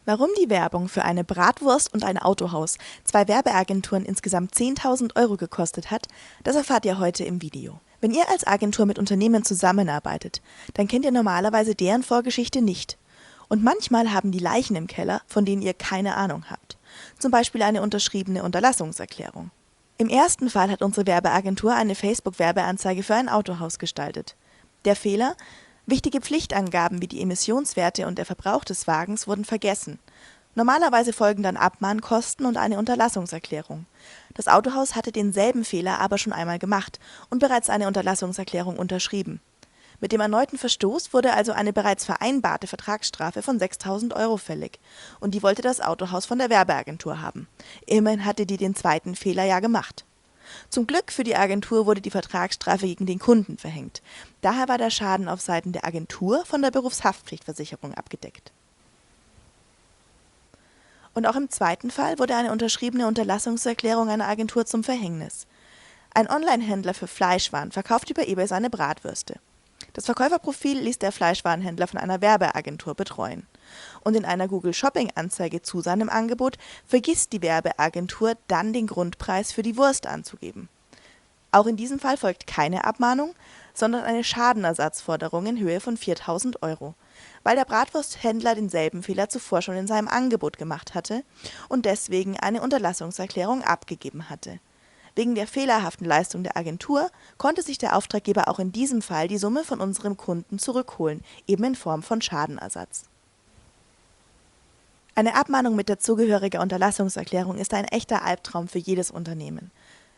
Warum die Werbung für eine Bratwurst und ein Autohaus zwei Werbeagenturen insgesamt 10.000 € gekostet hat, das erfahrt ihr heute im Video. Wenn ihr als Agentur mit Unternehmen zusammenarbeitet, dann kennt ihr normalerweise deren Vorgeschichte nicht. Und manchmal haben die Leichen im Keller, von denen ihr keine Ahnung habt. Zum Beispiel eine unterschriebene Unterlassungserklärung. Im ersten Fall hat unsere Werbeagentur eine Facebook-Werbeanzeige für ein Autohaus gestaltet. Der Fehler? Wichtige Pflichtangaben wie die Emissionswerte und der Verbrauch des Wagens wurden vergessen. Normalerweise folgen dann Abmahnkosten und eine Unterlassungserklärung. Das Autohaus hatte denselben Fehler aber schon einmal gemacht und bereits eine Unterlassungserklärung unterschrieben. Mit dem erneuten Verstoß wurde also eine bereits vereinbarte Vertragsstrafe von 6.000 € fällig. Und die wollte das Autohaus von der Werbeagentur haben. Immerhin hatte die den zweiten Fehler ja gemacht. Zum Glück für die Agentur wurde die Vertragsstrafe gegen den Kunden verhängt. Daher war der Schaden auf Seiten der Agentur von der Berufshaftpflichtversicherung abgedeckt. Und auch im zweiten Fall wurde eine unterschriebene Unterlassungserklärung einer Agentur zum Verhängnis. Ein Online-Händler für Fleischwaren verkauft über eBay seine Bratwürste. Das Verkäuferprofil ließ der Fleischwarenhändler von einer Werbeagentur betreuen. Und in einer Google-Shopping-Anzeige zu seinem Angebot vergisst die Werbeagentur dann den Grundpreis für die Wurst anzugeben. Auch in diesem Fall folgt keine Abmahnung, sondern eine Schadenersatzforderung in Höhe von 4.000 €, weil der Bratwursthändler denselben Fehler zuvor schon in seinem Angebot gemacht hatte und deswegen eine Unterlassungserklärung abgegeben hatte. Wegen der fehlerhaften Leistung der Agentur konnte sich der Auftraggeber auch in diesem Fall die Summe von unserem Kunden zurückholen, eben in Form von Schadenersatz. Eine Abmahnung mit dazugehöriger Unterlassungserklärung ist ein echter Albtraum für jedes Unternehmen.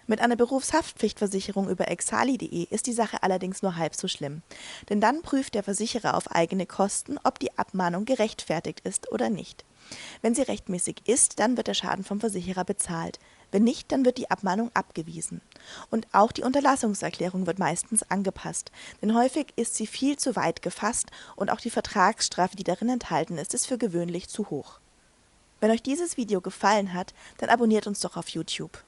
Mit einer Berufshaftpflichtversicherung über exali.de ist die Sache allerdings nur halb so schlimm. Denn dann prüft der Versicherer auf eigene Kosten, ob die Abmahnung gerechtfertigt ist oder nicht. Wenn sie rechtmäßig ist, dann wird der Schaden vom Versicherer bezahlt. Wenn nicht, dann wird die Abmahnung abgewiesen. Und auch die Unterlassungserklärung wird meistens angepasst, denn häufig ist sie viel zu weit gefasst und auch die Vertragsstrafe, die darin enthalten ist für gewöhnlich zu hoch. Wenn euch dieses Video gefallen hat, dann abonniert uns doch auf YouTube.